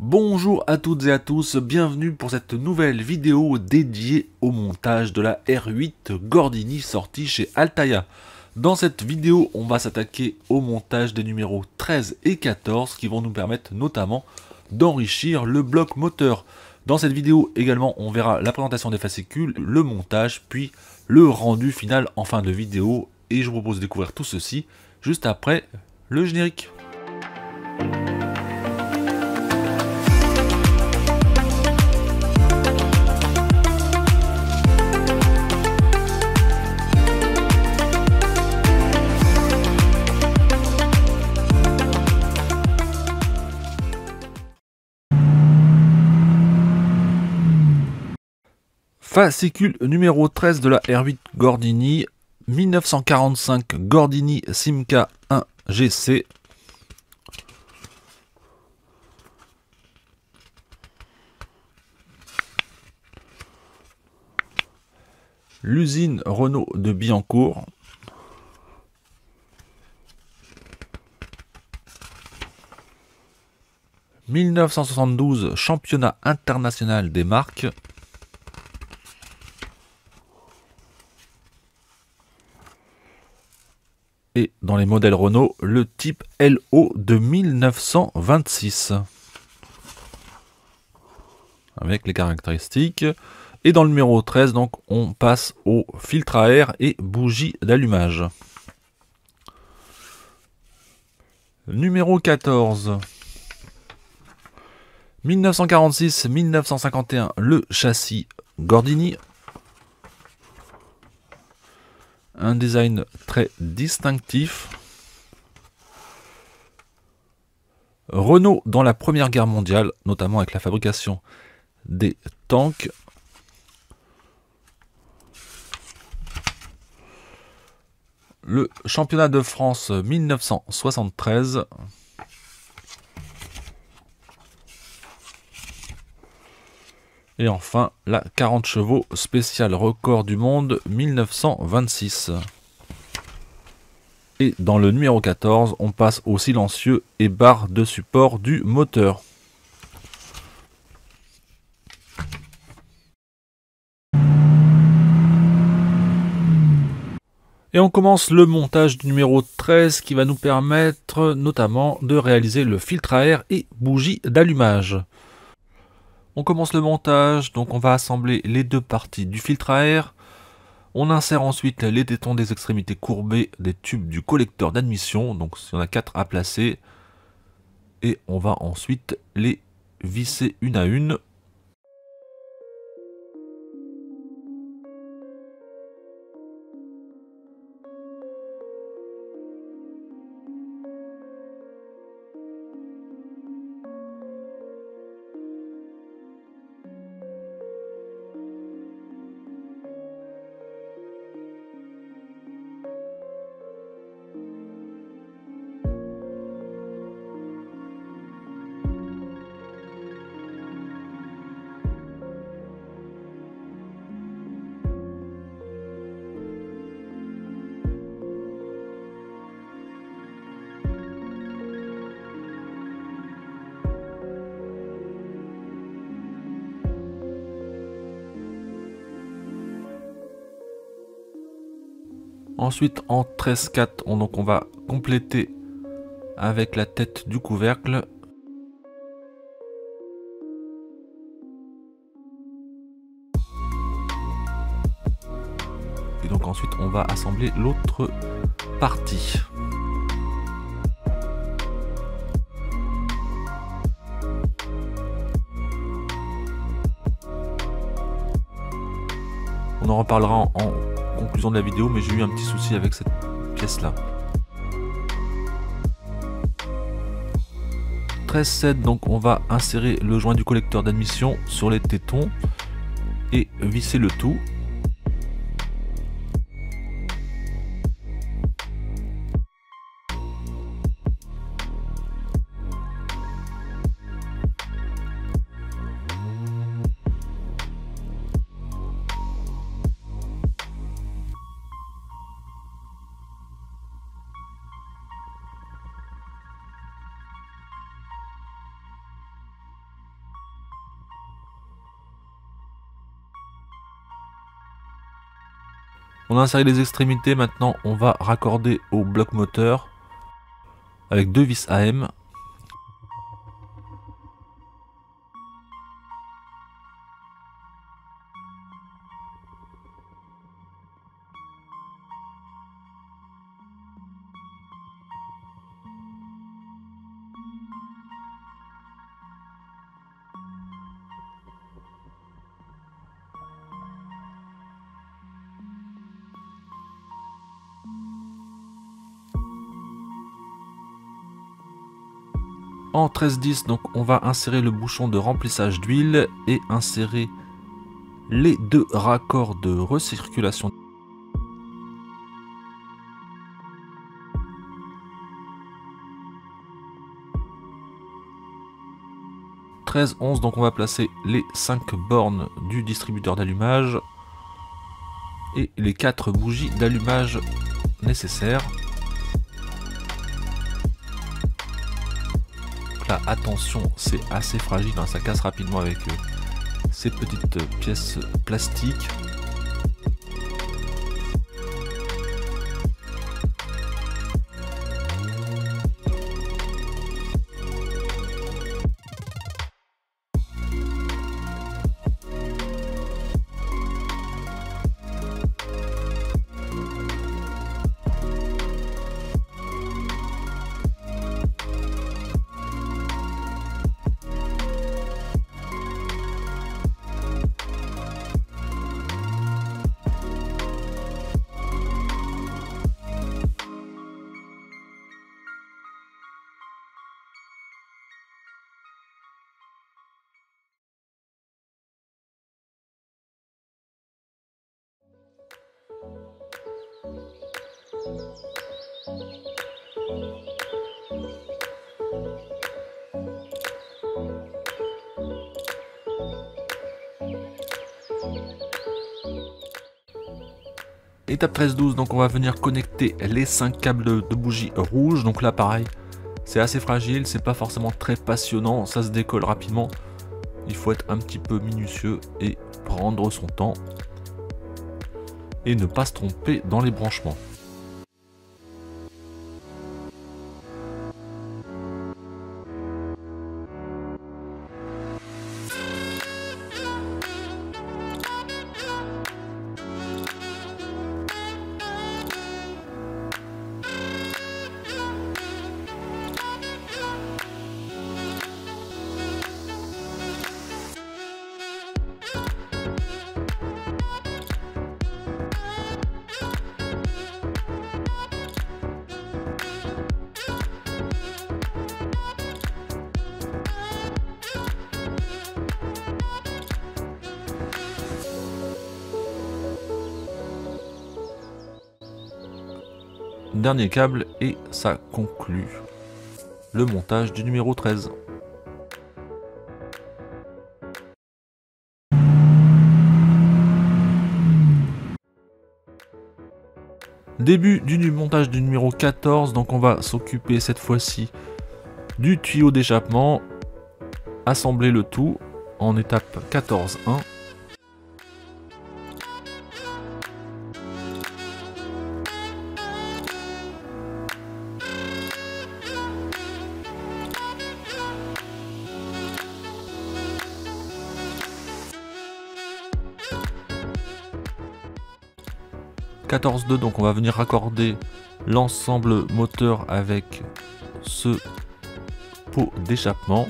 Bonjour à toutes et à tous, bienvenue pour cette nouvelle vidéo dédiée au montage de la R8 Gordini sortie chez Altaïa. Dans cette vidéo, on va s'attaquer au montage des numéros 13 et 14 qui vont nous permettre notamment d'enrichir le bloc moteur. Dans cette vidéo également, on verra la présentation des fascicules, le montage, puis le rendu final en fin de vidéo. Et je vous propose de découvrir tout ceci juste après le générique. Fascicule numéro 13 de la R8 Gordini, 1945 Gordini Simca 1 GC. L'usine Renault de Billancourt. « 1972 Championnat international des marques. » Et dans les modèles Renault, le type LO de 1926. Avec les caractéristiques. Et dans le numéro 13, donc, on passe au filtre à air et bougie d'allumage. Numéro 14. 1946-1951, le châssis Gordini. Un design très distinctif. Renault dans la Première Guerre mondiale, notamment avec la fabrication des tanks. Le championnat de France 1973. Et enfin, la 40 chevaux spécial record du monde 1926. Et dans le numéro 14, on passe au silencieux et barre de support du moteur. Et on commence le montage du numéro 13 qui va nous permettre notamment de réaliser le filtre à air et bougie d'allumage. On commence le montage, donc on va assembler les deux parties du filtre à air. On insère ensuite les tétons des extrémités courbées des tubes du collecteur d'admission, donc il y en a 4 à placer. Et on va ensuite les visser une à une. Ensuite, en 13/4, on va compléter avec la tête du couvercle. Et donc ensuite, on va assembler l'autre partie. On en reparlera en conclusion de la vidéo, mais j'ai eu un petit souci avec cette pièce-là. 13/7, donc on va insérer le joint du collecteur d'admission sur les tétons et visser le tout. On a inséré les extrémités, maintenant on va raccorder au bloc moteur avec 2 vis AM. En 13-10, donc on va insérer le bouchon de remplissage d'huile et insérer les 2 raccords de recirculation. « 13-11, donc on va placer les 5 bornes du distributeur d'allumage et les 4 bougies d'allumage nécessaires. Là, attention, c'est assez fragile, hein, ça casse rapidement avec ces petites pièces plastiques. Étape 13-12, donc on va venir connecter les 5 câbles de bougies rouges. Donc là pareil, c'est assez fragile, c'est pas forcément très passionnant, ça se décolle rapidement. Il faut être un petit peu minutieux et prendre son temps. Et ne pas se tromper dans les branchements. Dernier câble et ça conclut le montage du numéro 13. Début du montage du numéro 14, donc on va s'occuper cette fois-ci du tuyau d'échappement, assembler le tout en étape 14.1. « 14.2, donc on va venir raccorder l'ensemble moteur avec ce pot d'échappement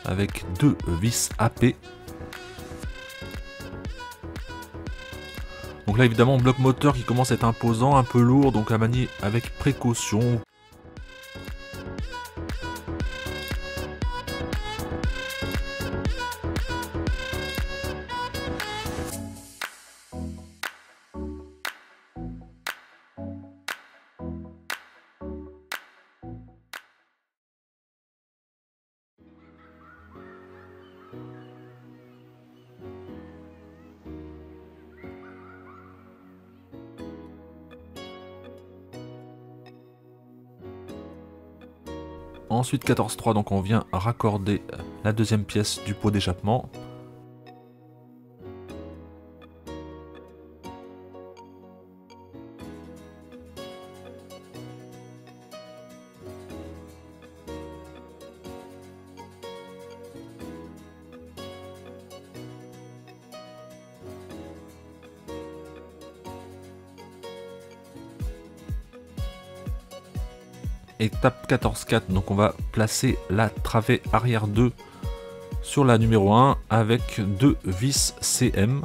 avec 2 vis AP. Donc là évidemment bloc moteur qui commence à être imposant, un peu lourd, donc à manier avec précaution. Ensuite 14.3, donc on vient raccorder la deuxième pièce du pot d'échappement. Étape 14.4, donc on va placer la travée arrière 2 sur la numéro 1 avec 2 vis CM.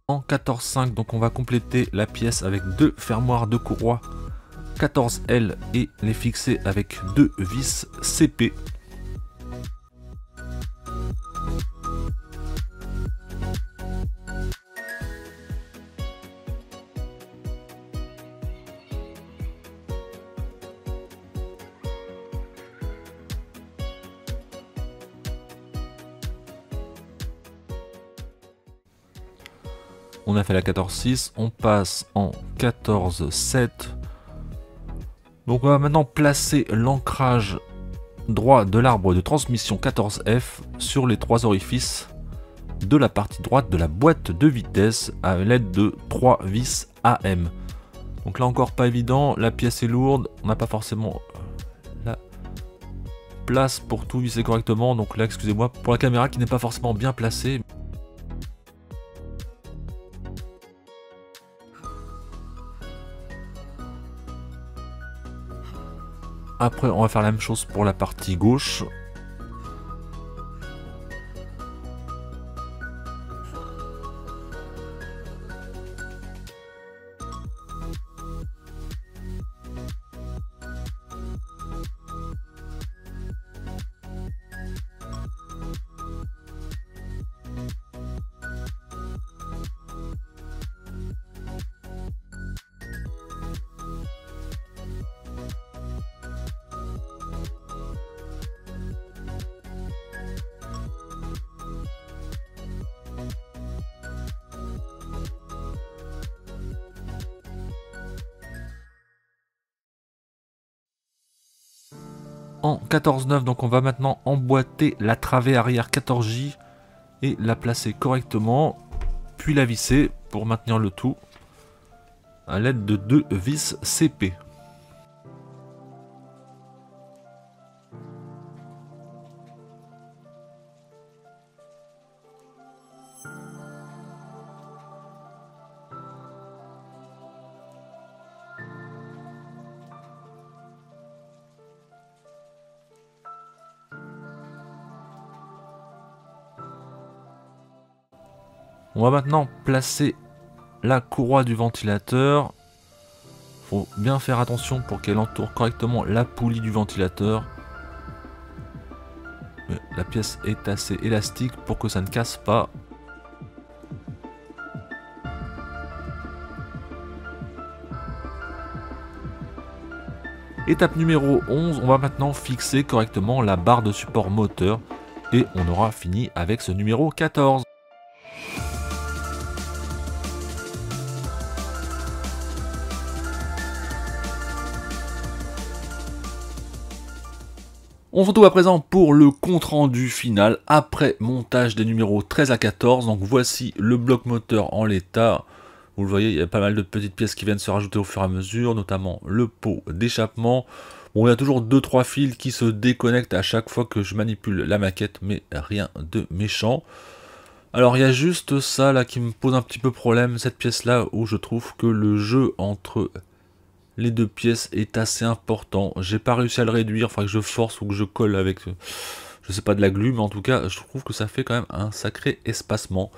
En 14.5, donc on va compléter la pièce avec 2 fermoirs de courroie 14L et les fixer avec 2 vis CP. On a fait la 14.6, on passe en 14.7. Donc on va maintenant placer l'ancrage droit de l'arbre de transmission 14F sur les 3 orifices de la partie droite de la boîte de vitesse à l'aide de 3 vis AM. Donc là encore pas évident, la pièce est lourde, on n'a pas forcément la place pour tout visser correctement. Donc là excusez-moi pour la caméra qui n'est pas forcément bien placée. Après, on va faire la même chose pour la partie gauche. En 14.9, donc on va maintenant emboîter la travée arrière 14J et la placer correctement, puis la visser pour maintenir le tout à l'aide de 2 vis CP. On va maintenant placer la courroie du ventilateur. Faut bien faire attention pour qu'elle entoure correctement la poulie du ventilateur. Mais la pièce est assez élastique pour que ça ne casse pas. Étape numéro 11, on va maintenant fixer correctement la barre de support moteur et on aura fini avec ce numéro 14. On se retrouve à présent pour le compte rendu final après montage des numéros 13 à 14. Donc voici le bloc moteur en l'état. Vous le voyez, il y a pas mal de petites pièces qui viennent se rajouter au fur et à mesure, notamment le pot d'échappement. Bon, il y a toujours 2-3 fils qui se déconnectent à chaque fois que je manipule la maquette, mais rien de méchant. Alors il y a juste ça là qui me pose un petit peu problème, cette pièce là où je trouve que le jeu entre les 2 pièces est assez important. J'ai pas réussi à le réduire, il faudrait que je force ou que je colle avec, je sais pas, de la glu, mais en tout cas je trouve que ça fait quand même un sacré espacement.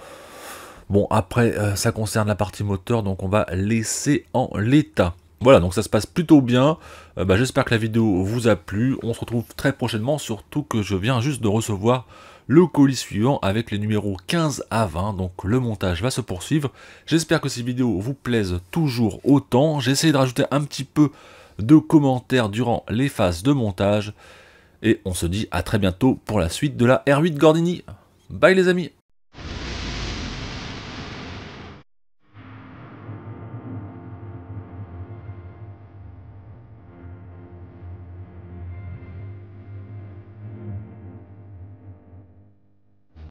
Bon après ça concerne la partie moteur, donc on va laisser en l'état. Voilà, donc ça se passe plutôt bien. J'espère que la vidéo vous a plu. On se retrouve très prochainement, surtout que je viens juste de recevoir le colis suivant avec les numéros 15 à 20, donc le montage va se poursuivre. J'espère que ces vidéos vous plaisent toujours autant. J'ai essayé de rajouter un petit peu de commentaires durant les phases de montage. Et on se dit à très bientôt pour la suite de la R8 Gordini. Bye les amis!